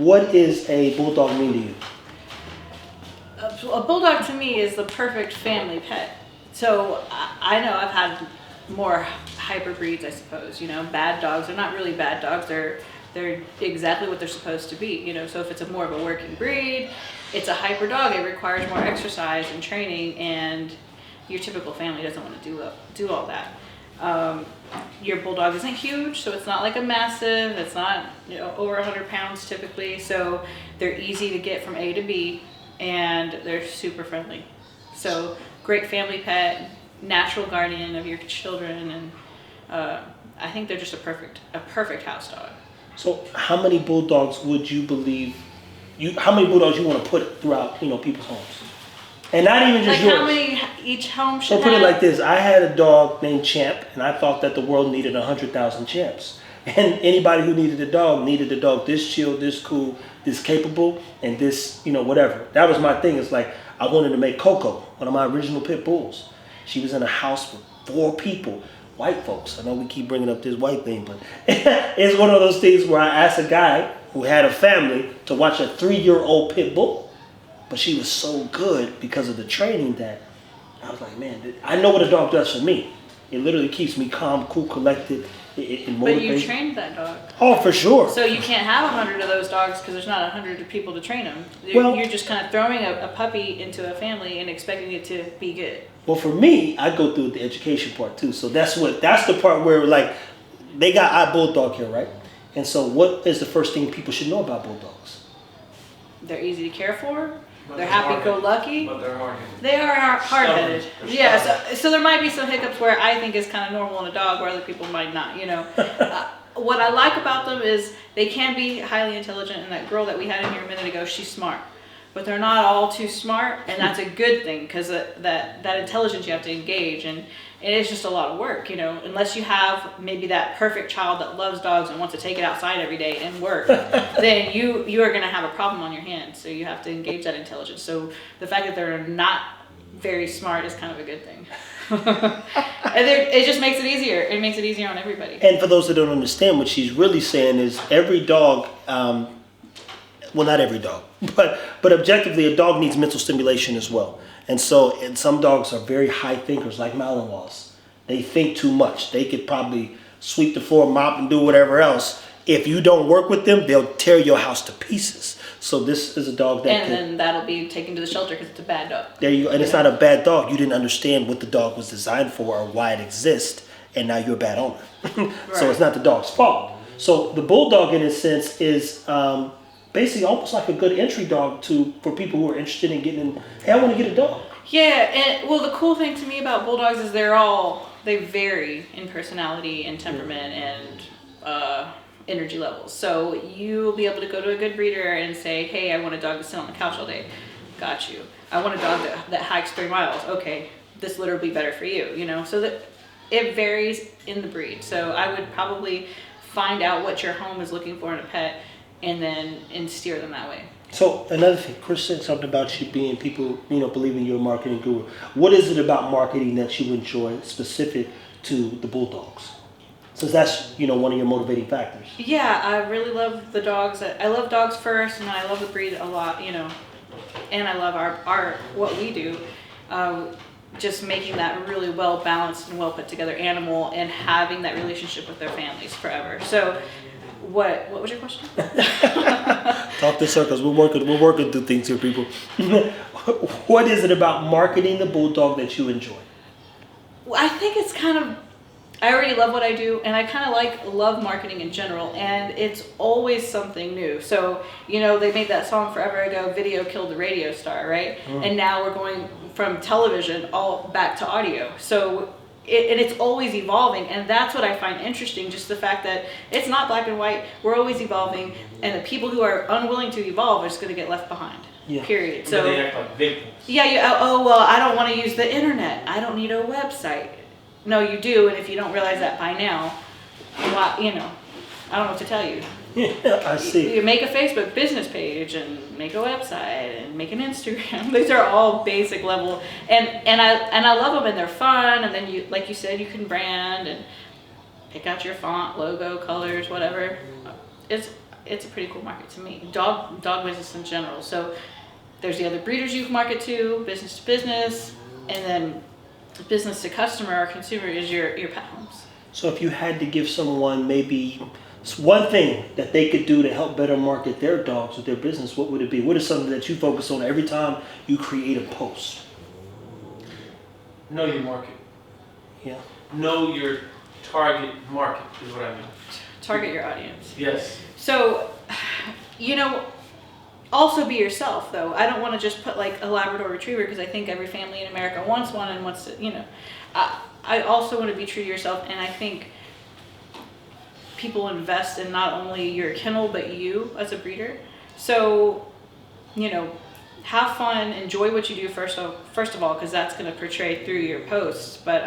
What is a bulldog mean to you? A bulldog to me is the perfect family pet. So I know I've had more hyper breeds, I suppose. You know, bad dogs are not really bad dogs. They're exactly what they're supposed to be. You know, so if it's more of a working breed, it's a hyper dog. It requires more exercise and training, and your typical family doesn't want to do all that. Your bulldog isn't huge, so it's not like a massive. It's not, you know, over 100 pounds typically. So they're easy to get from A to B, and they're super friendly. So great family pet, natural guardian of your children, and I think they're just a perfect house dog. So how many bulldogs would you believe how many bulldogs you want to put throughout, you know, people's homes? And not even just like yours. How many each home should So put have? it like this. I had a dog named Champ, and I thought that the world needed 100,000 Champs. And anybody who needed a dog this chill, this cool, this capable, and this, you know, whatever. That was my thing. It's like I wanted to make Coco, one of my original pit bulls. She was in a house with 4 people, white folks. I know we keep bringing up this white thing, but it's one of those things where I asked a guy who had a family to watch a 3-year-old pit bull. But she was so good because of the training that I was like, man, I know what a dog does for me. It literally keeps me calm, cool, collected, it motivates. But you trained that dog. Oh, for sure. So you can't have 100 of those dogs because there's not 100 people to train them. Well, you're just kind of throwing a puppy into a family and expecting it to be good. Well, for me, I go through the education part too. So that's the part where, like, they got IBULLDOG here, right? And so what is the first thing people should know about bulldogs? They're easy to care for. They're happy-go-lucky. But they're hard-headed. They are hard-headed. Yeah, so there might be some hiccups where I think is kind of normal in a dog where other people might not, you know. What I like about them is they can be highly intelligent, and that girl that we had in here a minute ago, she's smart. But they're not all too smart, and that's a good thing because that intelligence you have to engage, and it is just a lot of work, you know, unless you have maybe that perfect child that loves dogs and wants to take it outside every day and work, then you are going to have a problem on your hands. So you have to engage that intelligence. So the fact that they're not very smart is kind of a good thing. And it just makes it easier. It makes it easier on everybody. And for those that don't understand, what she's really saying is every dog, well, not every dog, but objectively, a dog needs mental stimulation as well. And some dogs are very high thinkers, like Malinois. They think too much. They could probably sweep the floor, mop, and do whatever else. If you don't work with them, they'll tear your house to pieces. So this is a dog that then that'll be taken to the shelter because it's a bad dog. There you go. And it's not a bad dog. You didn't understand what the dog was designed for or why it exists, and now you're a bad owner. Right. So it's not the dog's fault. So the bulldog, in a sense, is basically almost like a good entry dog for people who are interested in getting, hey, I want to get a dog. Yeah, and well, the cool thing to me about bulldogs is they vary in personality and temperament and energy levels. So you'll be able to go to a good breeder and say, hey, I want a dog to sit on the couch all day. Got you. I want a dog that hikes 3 miles. Okay, this litter will be better for you, you know? So that it varies in the breed. So I would probably find out what your home is looking for in a pet and steer them that way. So another thing, Chris said something about you being people, you know, believing you're a marketing guru. What is it about marketing that you enjoy specific to the bulldogs? Since that's, you know, one of your motivating factors. Yeah, I really love the dogs. I love dogs first, and I love the breed a lot, you know. And I love our what we do. Just making that really well balanced and well put together animal and having that relationship with their families forever. So what was your question? Talk to circles. We're working through things here, people. What is it about marketing the bulldog that you enjoy? Well, I think it's kind of, I already love what I do, and I kind of love marketing in general, and it's always something new. So, you know, they made that song forever ago, Video Killed the Radio Star, right? And now we're going from television all back to audio. So it's always evolving, and that's what I find interesting, just the fact that it's not black and white. We're always evolving, and the people who are unwilling to evolve are just going to get left behind. Yeah. Period. So they act like victims. Yeah, oh well, I don't want to use the internet. I don't need a website. No, you do, and if you don't realize that by now, you know, I don't know what to tell you. Yeah, I see. You make a Facebook business page and make a website and make an Instagram. These are all basic level, and I love them, and they're fun. And then you, like you said, you can brand and pick out your font, logo, colors, whatever. It's it's a pretty cool market to me. Dog business in general. So there's the other breeders you can market to, business to business, and then business to customer or consumer is your pet homes. So if you had to give someone maybe one thing that they could do to help better market their dogs or their business, what would it be? What is something that you focus on every time you create a post? Know your market. Yeah. Know your target market is what I mean. Target your audience. Yes. So, also be yourself though. I don't want to just put like a Labrador Retriever because I think every family in America wants one and wants to, I also want to be true to yourself, and I think people invest in not only your kennel but you as a breeder. So, have fun, enjoy what you do first of all, because that's going to portray through your posts. But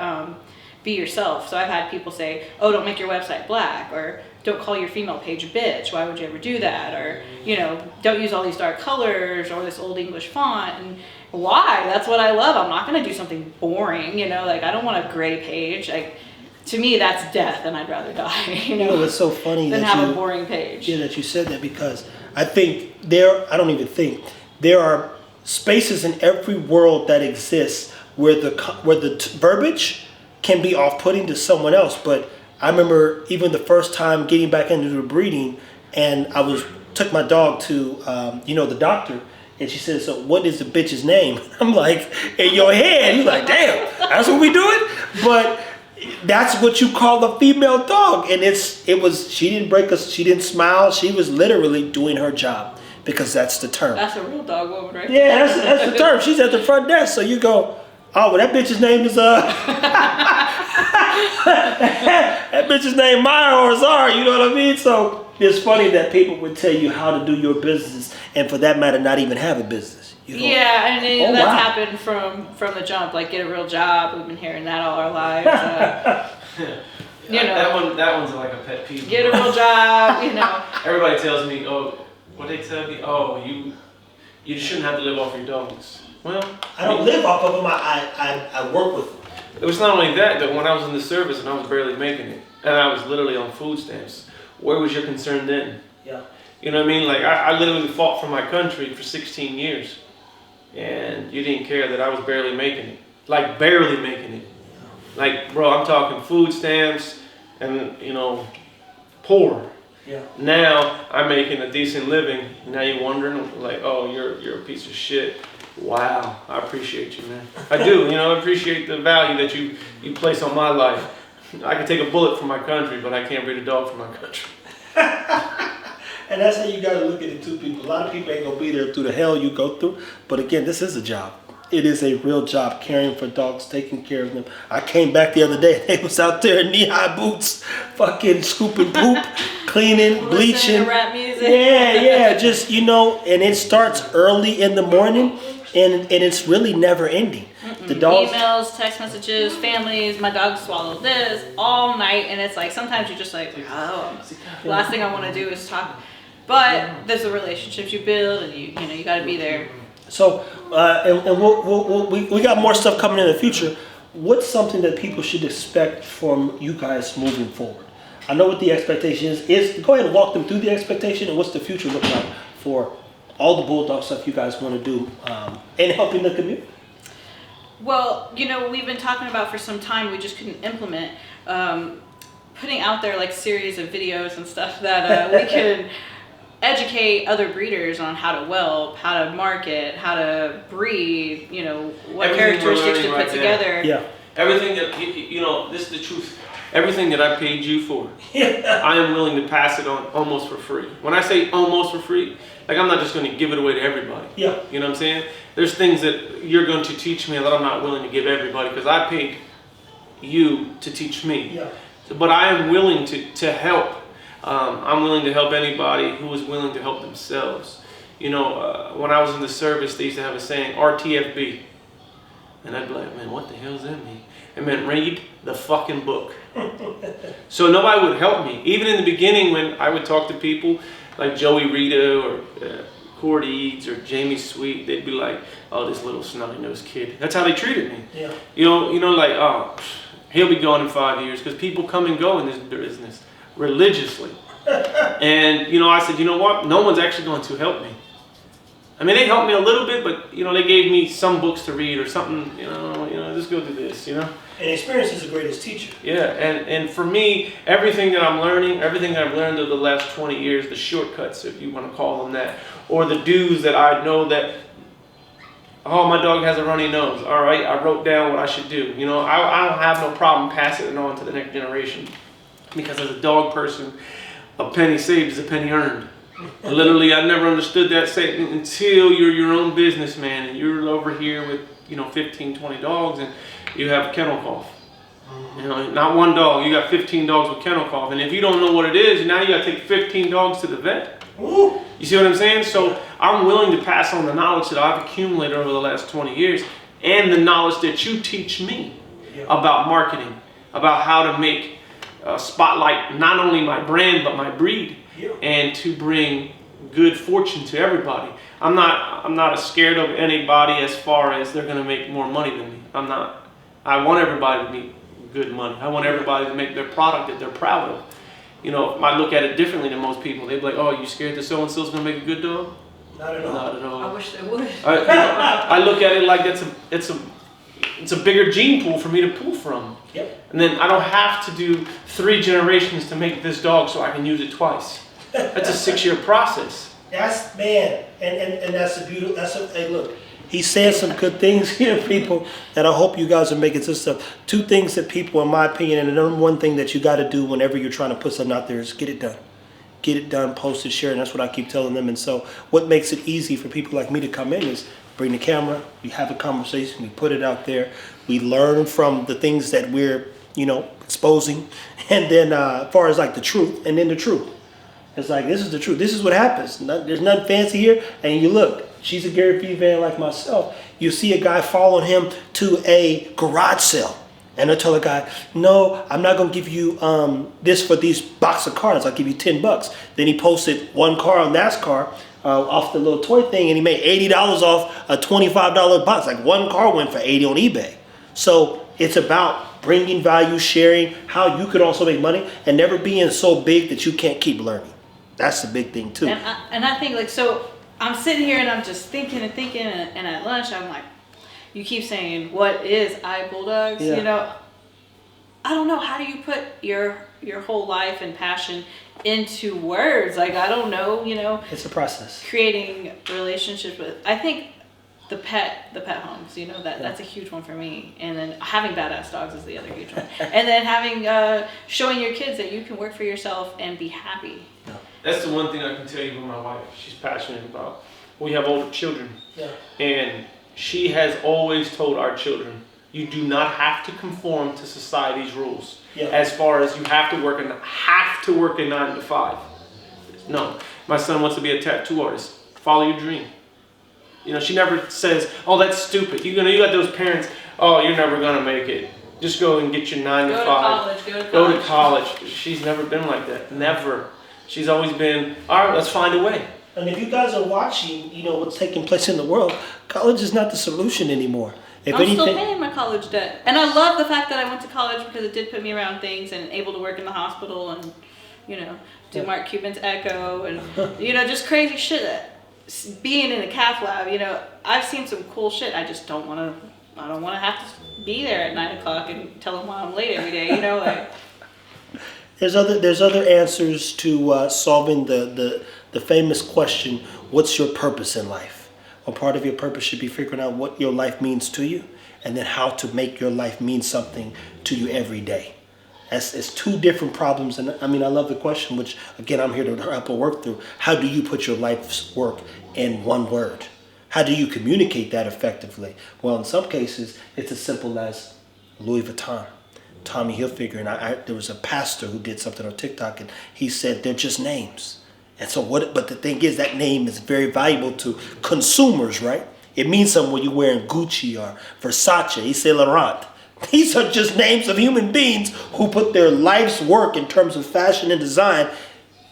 be yourself. So I've had people say, "Oh, don't make your website black," or "Don't call your female page a bitch. Why would you ever do that?" Or "Don't use all these dark colors or this old English font." And why? That's what I love. I'm not going to do something boring. Like I don't want a gray page. Like to me, that's death, and I'd rather die. It's so funny than that have a boring page. Yeah, that you said that, because I think I don't even think there are spaces in every world that exists where the verbiage can be off-putting to someone else. But I remember even the first time getting back into the breeding, and I took my dog to the doctor, and she said, "So what is the bitch's name?" I'm like, in your head, you're like, damn, that's what we doing? But that's what you call a female dog. And she didn't break us, she didn't smile, she was literally doing her job, because that's the term. That's a real dog woman, right? Yeah, that's the term. She's at the front desk, so you go, "Oh, well, that bitch's name is that bitch's name Maya or Zara," you know what I mean? So it's funny that people would tell you how to do your business, and for that matter, not even have a business. Yeah, and that's happened from the jump. Like, get a real job. We've been hearing that all our lives. That one's like a pet peeve. Get a real job. Everybody tells me, "Oh, what they tell me? Oh, you shouldn't have to live off your dogs." Well, I don't live off of them. I work with them. It was not only that when I was in the service and I was barely making it, and I was literally on food stamps, where was your concern then? Yeah. You know what I mean? Like, I literally fought for my country for 16 years, and you didn't care that I was barely making it. Like, barely making it. Like, bro, I'm talking food stamps and, poor. Yeah. Now, I'm making a decent living. Now you're wondering, like, "Oh, you're a piece of shit." Wow, I appreciate you, man. I do, I appreciate the value that you place on my life. I can take a bullet for my country, but I can't breed a dog for my country. And that's how you got to look at it too, people. A lot of people ain't going to be there through the hell you go through. But again, this is a job. It is a real job, caring for dogs, taking care of them. I came back the other day, they was out there in knee-high boots, fucking scooping poop, cleaning, bleaching. To rap music. Yeah, just, and it starts early in the morning, and it's really never ending. The dogs, emails, text messages, families, my dog swallowed this all night, and it's like sometimes you're just like, oh, last thing I want to do is talk. But there's the relationships you build, and you got to be there. So, and we got more stuff coming in the future. What's something that people should expect from you guys moving forward? I know what the expectation is. Go ahead and walk them through the expectation, and what's the future look like for all the bulldog stuff you guys want to do and helping the community? Well, we've been talking about for some time, we just couldn't implement, putting out there like series of videos and stuff that we can educate other breeders on how to whelp, how to market, how to breed, what Everything characteristics to right put together. Yeah. Everything that, this is the truth. Everything that I paid you for, I am willing to pass it on almost for free. When I say almost for free, like, I'm not just going to give it away to everybody. Yeah. You know what I'm saying? There's things that you're going to teach me that I'm not willing to give everybody, because I paid you to teach me. Yeah. But I am willing to help. I'm willing to help anybody who is willing to help themselves. When I was in the service, they used to have a saying, RTFB. And I'd be like, man, what the hell does that mean? It meant read the fucking book. So nobody would help me. Even in the beginning, when I would talk to people like Joey Rita or Cord Eads or Jamie Sweet, they'd be like, "Oh, this little snotty-nosed kid." That's how they treated me. Yeah. Like, "Oh, he'll be gone in 5 years," because people come and go in this business religiously. And, you know, I said, you know what? No one's actually going to help me. I mean, they helped me a little bit, but, you know, they gave me some books to read or something, you know, just go do this, you know? And experience is the greatest teacher. Yeah, and for me, everything that I'm learning, everything that I've learned over the last 20 years, the shortcuts, if you want to call them that, or the do's that I know that, oh, my dog has a runny nose. All right, I wrote down what I should do. You know, I don't have no problem passing it on to the next generation, because as a dog person, a penny saved is a penny earned. Literally, I never understood that statement until you're your own businessman and you're over here with, you know, 15, 20 dogs and you have kennel cough. You know, not one dog, you got 15 dogs with kennel cough. And if you don't know what it is, now you got to take 15 dogs to the vet. Ooh. You see what I'm saying? So I'm willing to pass on the knowledge that I've accumulated over the last 20 years and the knowledge that you teach me about marketing, about how to make spotlight not only my brand but my breed, and to bring good fortune to everybody. I'm not as scared of anybody as far as they're gonna make more money than me. I'm not. I want everybody to make good money. I want everybody to make their product that they're proud of. You know, I look at it differently than most people. They'd be like, "Oh, you scared that so-and-so's gonna make a good dog?" Not at all. Not at all. I wish they would. I look at it like it's a bigger gene pool for me to pull from. Yep. And then I don't have to do 3 generations to make this dog so I can use it twice. That's a 6-year process. That's, man, and that's a beautiful, hey, look, he's saying some good things here, people, and I hope you guys are making some stuff. 2 things that people, in my opinion, and the number one thing that you got to do whenever you're trying to put something out there is get it done. Get it done, post it, share, and that's what I keep telling them. And so what makes it easy for people like me to come in is bring the camera, we have a conversation, we put it out there, we learn from the things that we're, you know, exposing, and then as far as like the truth, and then the truth. It's like, this is the truth. This is what happens. There's nothing fancy here. And you look, she's a Gary Vee fan like myself. You see a guy following him to a garage sale. And they'll tell a guy, no, I'm not going to give you this for these box of cards. I'll give you $10. Then he posted one car on NASCAR off the little toy thing, and he made $80 off a $25 box. Like one car went for $80 on eBay. So it's about bringing value, sharing how you could also make money, and never being so big that you can't keep learning. That's the big thing too. And I think, like, so I'm sitting here and I'm just thinking and at lunch I'm like, you keep saying, what is IBULLDOGs? Yeah. You know, I don't know, how do you put your whole life and passion into words? Like, I don't know, you know. It's a process. Creating relationships with, I think the pet homes, you know, that's a huge one for me. And then having badass dogs is the other huge one. And then having, showing your kids that you can work for yourself and be happy. Yeah. That's the one thing I can tell you about my wife. She's passionate about. We have older children. Yeah. And she has always told our children, you do not have to conform to society's rules. Yeah. As far as you have to work a 9 to 5. No. My son wants to be a tattoo artist. Follow your dream. You know, she never says, oh, that's stupid. You got those parents, oh, you're never going to make it. Just go and get your 9 to 5. Go to college. She's never been like that. Never. She's always been, all right, let's find a way. And if you guys are watching, you know, what's taking place in the world, college is not the solution anymore. If I'm still paying my college debt. And I love the fact that I went to college because it did put me around things and able to work in the hospital and, you know, do Mark Cuban's echo and, you know, just crazy shit. Being in a cath lab, you know, I've seen some cool shit. I just don't want to have to be there at 9 o'clock and tell them why I'm late every day, you know, like. There's other answers to solving the famous question, what's your purpose in life? Well, part of your purpose should be figuring out what your life means to you and then how to make your life mean something to you every day. It's 2 different problems. And I mean, I love the question, which again, I'm here to help her work through. How do you put your life's work in one word? How do you communicate that effectively? Well, in some cases, it's as simple as Louis Vuitton. Tommy Hilfiger, and there was a pastor who did something on TikTok, and he said they're just names. And so but the thing is, that name is very valuable to consumers, right? It means something when you're wearing Gucci or Versace, Yves Saint Laurent. These are just names of human beings who put their life's work in terms of fashion and design.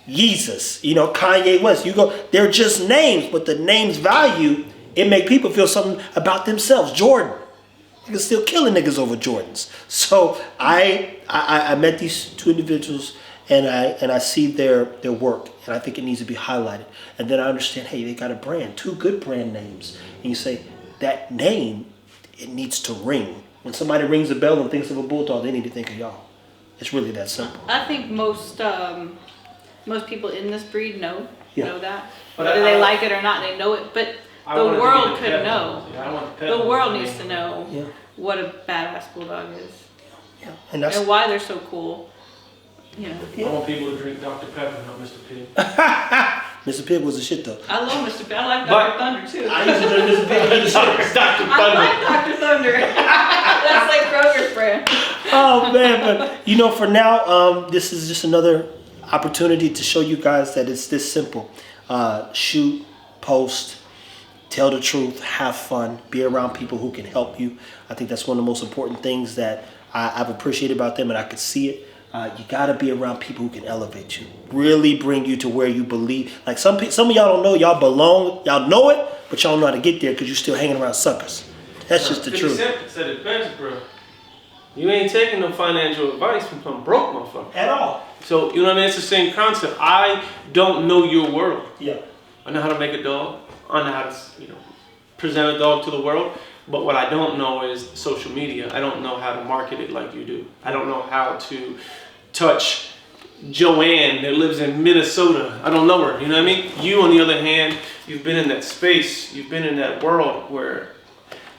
Yeezus, you know, Kanye West, they're just names, but the name's value, it make people feel something about themselves. Jordan. Niggas still killing niggas over Jordans. So I met these 2 individuals, and I see their work, and I think it needs to be highlighted. And then I understand, hey, they got a brand, 2 good brand names, and you say that name, it needs to ring. When somebody rings a bell and thinks of a bulldog, they need to think of y'all. It's really that simple. I think most people in this breed know that. But Whether they like it or not, they know it. But the world could know. The world needs to know what a badass bulldog is. Yeah. And why they're so cool. You know. I want people to drink Dr. Pepper, not Mr. Pig. Mr. Pig was a shit though. I love Mr. Pig. I like Dr. Thunder too. I used to drink Mr. Pig. Dr. I like Dr. Thunder. That's like Kroger's brand. Oh man, but for now, this is just another opportunity to show you guys that it's this simple. Shoot, post, tell the truth, have fun, be around people who can help you. I think that's one of the most important things that I've appreciated about them, and I could see it. You gotta be around people who can elevate you, really bring you to where you believe. Like some of y'all don't know, y'all belong, y'all know it, but y'all don't know how to get there because you're still hanging around suckers. That's just the truth. 50 Cent said it best, bro. You ain't taking no financial advice from some broke motherfucker. At all. So, you know what I mean? It's the same concept. I don't know your world. Yeah. I know how to make a dog. I know how to, present a dog to the world. But what I don't know is social media. I don't know how to market it like you do. I don't know how to touch Joanne that lives in Minnesota. I don't know her. You know what I mean? You, on the other hand, you've been in that space. You've been in that world where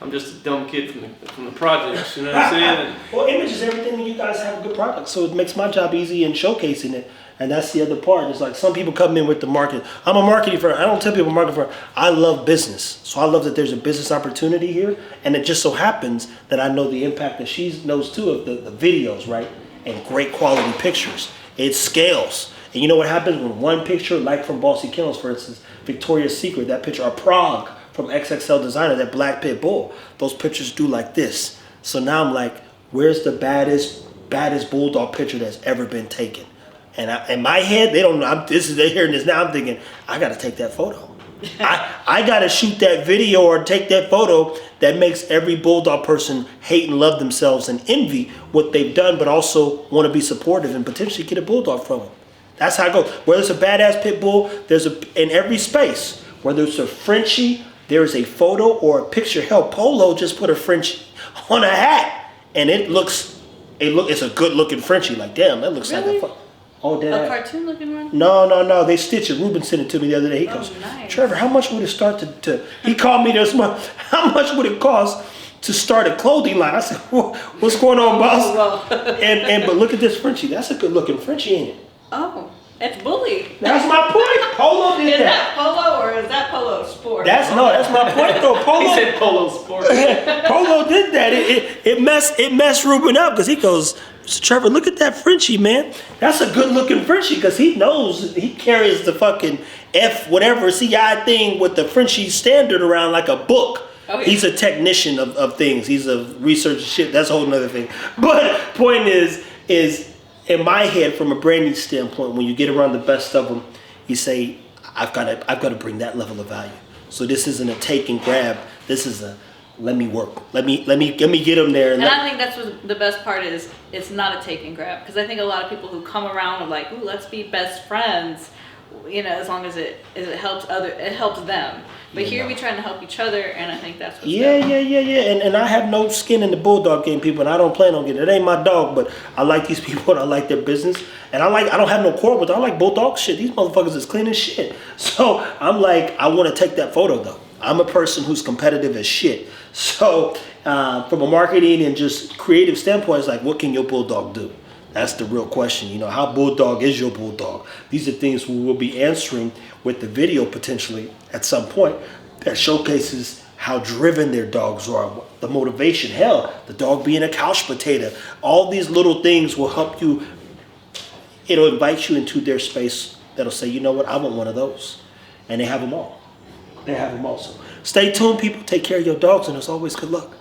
I'm just a dumb kid from the projects, you know what I'm saying? Well, image is everything, and you guys have a good product, so it makes my job easy in showcasing it. And that's the other part. It's like some people come in with the market. I'm a marketing firm. I don't tell people marketing firm. I love business, so I love that there's a business opportunity here, and it just so happens that I know the impact that she knows too of the videos, right? And great quality pictures. It scales. And you know what happens when one picture, like from Bossy Kennels, for instance, Victoria's Secret, that picture, or Prague from XXL Designer, that black pit bull, those pictures do like this. So now I'm like, where's the baddest bulldog picture that's ever been taken? And in my head, they don't know. They're hearing this now. I'm thinking, I got to take that photo. I got to shoot that video or take that photo that makes every bulldog person hate and love themselves and envy what they've done, but also want to be supportive and potentially get a bulldog from them. That's how it goes. Whether it's a badass pit bull, in every space, whether it's a Frenchie, there is a photo or a picture. Hell, Polo just put a Frenchie on a hat, and it's a good looking Frenchie. Like, damn, that looks really? like a cartoon looking one? No. They stitch it. Ruben sent it to me the other day. He goes, nice. Trevor, how much would it start to he called me this month. How much would it cost to start a clothing line? I said, what's going on, boss? But look at this Frenchie. That's a good looking Frenchie, ain't it? Oh, it's Bully. That's my point. Polo did Is that Polo or is that Polo Sport? That's my point though. Polo. He said Polo Sport. Polo did that. It messed Ruben up because he goes, Mr. Trevor, look at that Frenchie, man. That's a good looking Frenchie because he knows he carries the fucking CI thing with the Frenchie standard around like a book. Oh, yeah. He's a technician of things. He's a researcher shit. That's a whole nother thing. But point is in my head, from a branding standpoint, when you get around the best of them, you say, I've got to bring that level of value. So this isn't a take and grab. This is a let me work. Let me get them there. And I think that's what the best part is. It's not a take and grab, because I think a lot of people who come around are like, ooh, let's be best friends. As long as it helps it helps them. But here we trying to help each other, and I think that's what's Yeah. And I have no skin in the bulldog game, people, and I don't plan on getting it. It ain't my dog, but I like these people and I like their business. And I don't have no quarrel with them. I like bulldog shit. These motherfuckers is clean as shit. So I'm like, I want to take that photo though. I'm a person who's competitive as shit. So from a marketing and just creative standpoint, it's like, what can your bulldog do? That's the real question. How bulldog is your bulldog? These are things we will be answering with the video potentially at some point that showcases how driven their dogs are, the motivation. Hell, the dog being a couch potato. All these little things will help you. It'll invite you into their space that'll say, you know what, I want one of those. And they have them all. They have them all. So stay tuned, people. Take care of your dogs, and as always, good luck.